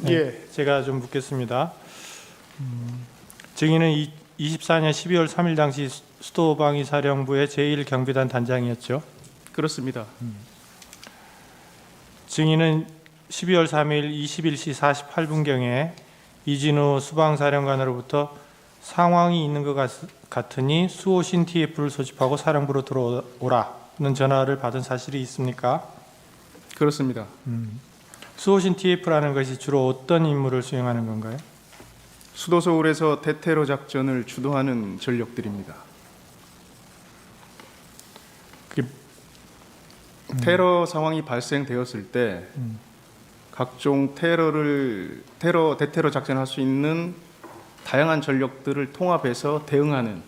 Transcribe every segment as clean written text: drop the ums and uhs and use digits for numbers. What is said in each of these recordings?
네, 제가 좀 묻겠습니다. 증인은 24년 12월 3일 당시 수도방위사령부의 제1경비단 단장이었죠. 그렇습니다. 증인은 12월 3일 21시 48분경에 이진우 수방사령관으로부터 상황이 있는 것 같으니 수호신 TF를 소집하고 사령부로 들어오라는 전화를 받은 사실이 있습니까? 그렇습니다. 수호신 TF라는 것이 주로 어떤 임무를 수행하는 건가요? 수도 서울에서 대테러 작전을 주도하는 전력들입니다. 그게 테러 상황이 발생되었을 때 각종 대테러 작전할 수 있는 다양한 전력들을 통합해서 대응하는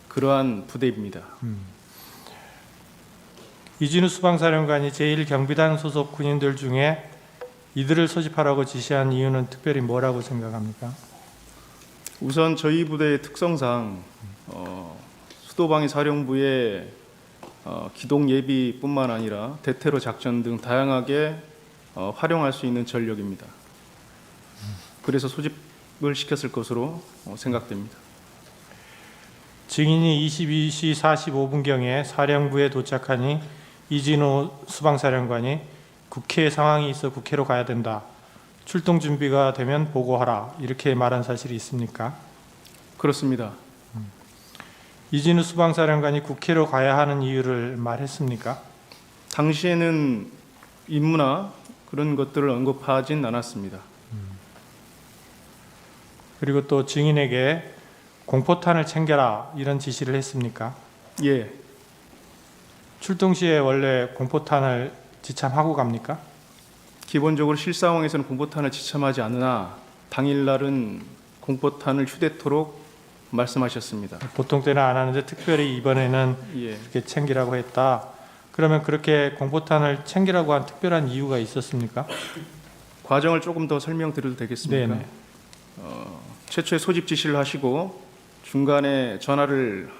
그러한 부대입니다. 이진우 수방사령관이 제1경비단 소속 군인들 중에 이들을 소집하라고 지시한 이유는 특별히 뭐라고 생각합니까? 우선 저희 부대의 특성상 수도방위사령부의 기동 예비뿐만 아니라 대테러 작전 등 다양하게 활용할 수 있는 전력입니다. 그래서 소집을 시켰을 것으로 생각됩니다. 증인이 22시 45분경에 사령부에 도착하니 이진우 수방사령관이 국회 상황이 있어 국회로 가야 된다. 출동 준비가 되면 보고하라. 이렇게 말한 사실이 있습니까? 그렇습니다. 이진우 수방사령관이 국회로 가야 하는 이유를 말했습니까? 당시에는 임무나 그런 것들을 언급하진 않았습니다. 그리고 또 증인에게 공포탄을 챙겨라 이런 지시를 했습니까? 예, 출동 시에 원래 공포탄을 지참하고 갑니까? 기본적으로 실상황에서는 공포탄을 지참하지 않으나 당일날은 공포탄을 휴대토록 말씀하셨습니다. 보통 때는 안 하는데 특별히 이번에는 예, 이렇게 챙기라고 했다. 그러면 그렇게 공포탄을 챙기라고 한 특별한 이유가 있었습니까? 과정을 조금 더 설명드려도 되겠습니까? 네네. 최초에 소집 지시를 하시고 중간에 전화를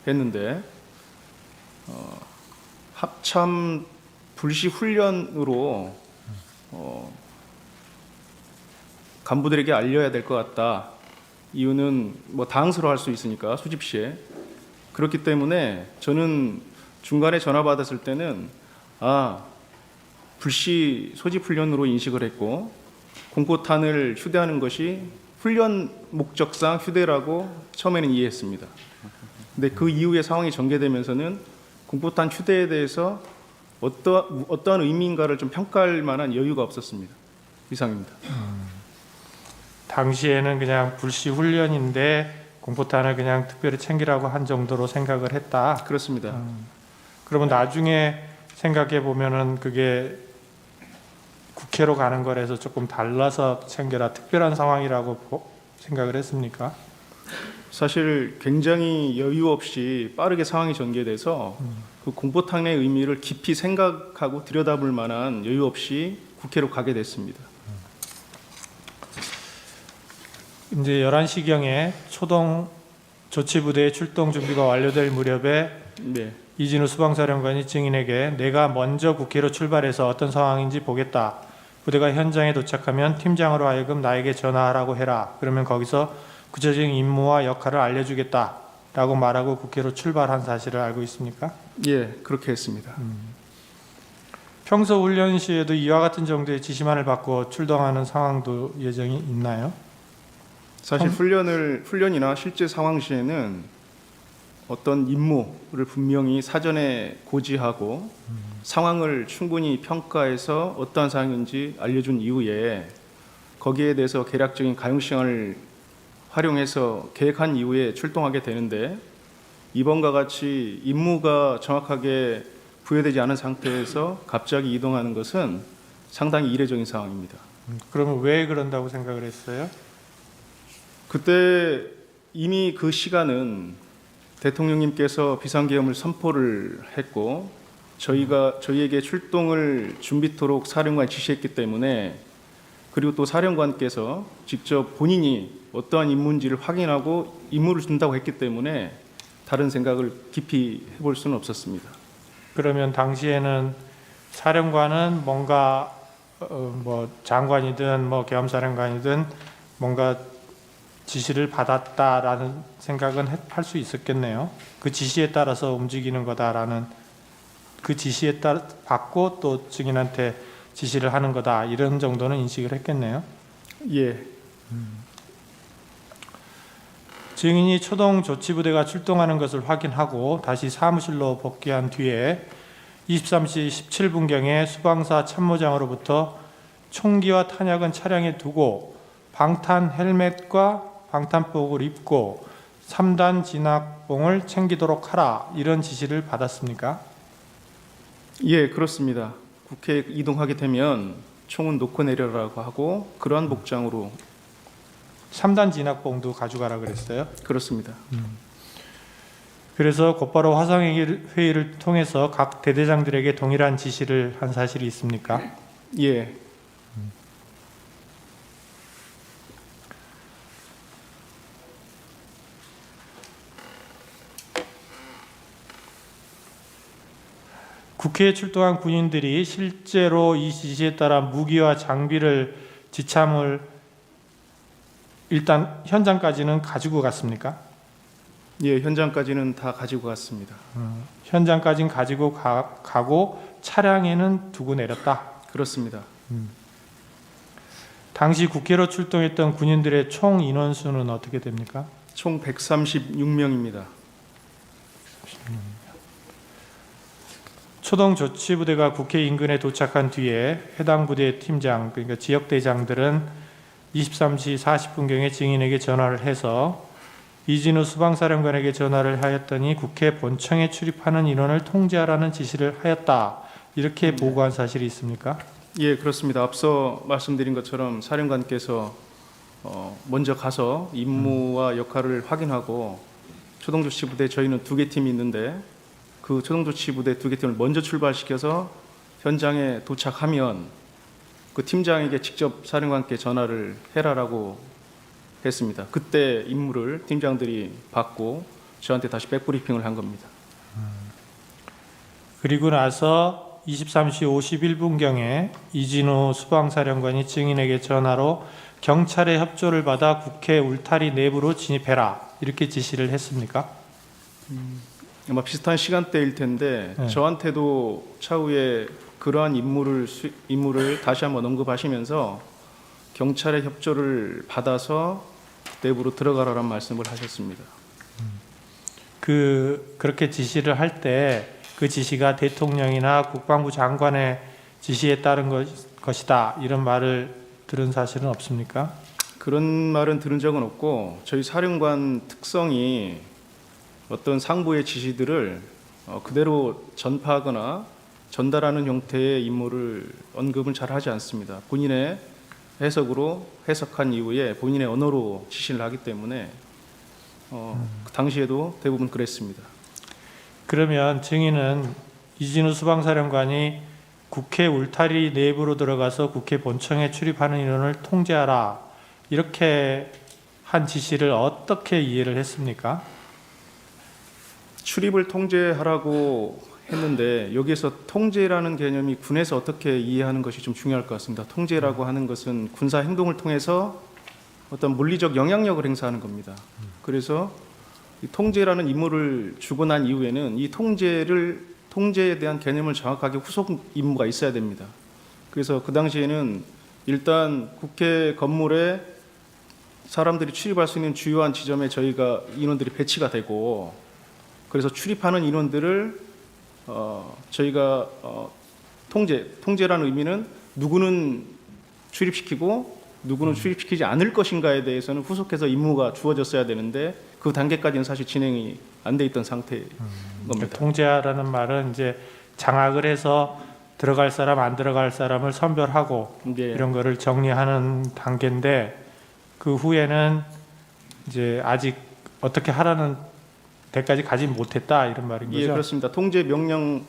했는데 합참 불시 훈련으로 간부들에게 알려야 될 것 같다. 이유는 뭐 당황스러워할 수 있으니까 소집 시에 그렇기 때문에 저는 중간에 전화 받았을 때는 불시 소집 훈련으로 인식을 했고 공포탄을 휴대하는 것이 훈련 목적상 휴대라고 처음에는 이해했습니다. 근데 그 이후에 상황이 전개되면서는 공포탄 휴대에 대해서 어떠한 의미인가를 좀 평가할 만한 여유가 없었습니다. 이상입니다. 당시에는 그냥 불시 훈련인데 공포탄을 그냥 특별히 챙기라고 한 정도로 생각을 했다. 그렇습니다. 그러면 나중에 생각해 보면은 그게 국회로 가는 거라서 조금 달라서 챙겨라 특별한 상황이라고 생각을 했습니까? 사실 굉장히 여유 없이 빠르게 상황이 전개돼서 그 공포탄의 의미를 깊이 생각하고 들여다볼 만한 여유 없이 국회로 가게 됐습니다. 이제 11시경에 초동 조치부대의 출동 준비가 완료될 무렵에 네, 이진우 수방사령관이 증인에게 내가 먼저 국회로 출발해서 어떤 상황인지 보겠다. 부대가 현장에 도착하면 팀장으로 하여금 나에게 전화하라고 해라. 그러면 거기서 구체적인 임무와 역할을 알려주겠다. 라고 말하고 국회로 출발한 사실을 알고 있습니까? 예, 그렇게 했습니다. 평소 훈련 시에도 이와 같은 정도의 지시만을 받고 출동하는 상황도 예정이 있나요? 사실 훈련이나 실제 상황 시에는 어떤 임무를 분명히 사전에 고지하고 상황을 충분히 평가해서 어떠한 상황인지 알려준 이후에 거기에 대해서 계략적인 가용시간을 활용해서 계획한 이후에 출동하게 되는데 이번과 같이 임무가 정확하게 부여되지 않은 상태에서 갑자기 이동하는 것은 상당히 이례적인 상황입니다. 그러면 왜 그런다고 생각을 했어요? 그때 이미 그 시간은 대통령님께서 비상계엄을 선포를 했고 저희에게 출동을 준비토록 사령관이 지시했기 때문에 그리고 또 사령관께서 직접 본인이 어떠한 임무인지를 확인하고 임무를 준다고 했기 때문에 다른 생각을 깊이 해볼 수는 없었습니다. 그러면 당시에는 사령관은 뭔가 뭐 장관이든 뭐 계엄사령관이든 뭔가 지시를 받았다라는 생각은 할 수 있었겠네요. 그 지시에 따라서 움직이는 거다라는, 그 지시에 따라 받고 또 증인한테 지시를 하는 거다, 이런 정도는 인식을 했겠네요. 예, 증인이 초동 조치부대가 출동하는 것을 확인하고 다시 사무실로 복귀한 뒤에 23시 17분경에 수방사 참모장으로부터 총기와 탄약은 차량에 두고 방탄 헬멧과 방탄복을 입고 3단 진압봉을 챙기도록 하라, 이런 지시를 받았습니까? 예, 그렇습니다. 국회에 이동하게 되면 총은 놓고 내려라고 하고 그러한 복장으로 3단 진압봉도 가져가라 그랬어요. 그렇습니다. 그래서 곧바로 화상회의를 통해서 각 대대장들에게 동일한 지시를 한 사실이 있습니까? 예, 국회에 출동한 군인들이 실제로 이 지시에 따라 무기와 장비를 지참을 일단 현장까지는 가지고 갔습니까? 예, 현장까지는 다 가지고 갔습니다. 현장까지는 가지고 가고 차량에는 두고 내렸다. 그렇습니다. 당시 국회로 출동했던 군인들의 총 인원수는 어떻게 됩니까? 총 136명입니다. 초동 조치부대가 국회 인근에 도착한 뒤에 해당 부대 팀장, 그러니까 지역대장들은 23시 40분경에 증인에게 전화를 해서 이진우 수방사령관에게 전화를 하였더니 국회 본청에 출입하는 인원을 통제하라는 지시를 하였다, 이렇게 보고한 사실이 있습니까? 예, 그렇습니다. 앞서 말씀드린 것처럼 사령관께서 먼저 가서 임무와 역할을 확인하고 초동조치부대 저희는 2개 팀이 있는데 그 초동조치부대 2개 팀을 먼저 출발시켜서 현장에 도착하면 그 팀장에게 직접 사령관께 전화를 해라라고 했습니다. 그때 임무를 팀장들이 받고 저한테 다시 백브리핑을 한 겁니다. 그리고 나서 23시 51분경에 이진우 수방사령관이 증인에게 전화로 경찰의 협조를 받아 국회 울타리 내부로 진입해라, 이렇게 지시를 했습니까? 아마 비슷한 시간대일 텐데 네. 저한테도 차후에 그러한 임무를 다시 한번 언급하시면서 경찰의 협조를 받아서 내부로 들어가라는 말씀을 하셨습니다. 그렇게 지시를 할 때 그 지시가 대통령이나 국방부 장관의 지시에 따른 것이다, 이런 말을 들은 사실은 없습니까? 그런 말은 들은 적은 없고 저희 사령관 특성이 어떤 상부의 지시들을 그대로 전파하거나 전달하는 형태의 임무를 언급은 잘 하지 않습니다. 본인의 해석으로 해석한 이후에 본인의 언어로 지시를 하기 때문에 그 당시에도 대부분 그랬습니다. 그러면 증인은 이진우 수방사령관이 국회 울타리 내부로 들어가서 국회 본청에 출입하는 인원을 통제하라, 이렇게 한 지시를 어떻게 이해를 했습니까? 출입을 통제하라고 했는데 여기에서 통제라는 개념이 군에서 어떻게 이해하는 것이 좀 중요할 것 같습니다. 통제라고 하는 것은 군사 행동을 통해서 어떤 물리적 영향력을 행사하는 겁니다. 그래서 이 통제라는 임무를 주고 난 이후에는 이 통제에 대한 개념을 정확하게 후속 임무가 있어야 됩니다. 그래서 그 당시에는 일단 국회 건물에 사람들이 출입할 수 있는 주요한 지점에 저희가 인원들이 배치가 되고, 그래서 출입하는 인원들을 저희가 통제라는 의미는 누구는 출입시키고 누구는 출입시키지 않을 것인가에 대해서는 후속해서 임무가 주어졌어야 되는데 그 단계까지는 사실 진행이 안 돼 있던 상태인 겁니다. 통제하라는 말은 이제 장악을 해서 들어갈 사람 안 들어갈 사람을 선별하고 예. 이런 거를 정리하는 단계인데, 그 후에는 이제 아직 어떻게 하라는 데까지 가지 못했다, 이런 말인 거죠? 예, 그렇습니다. 통제 명령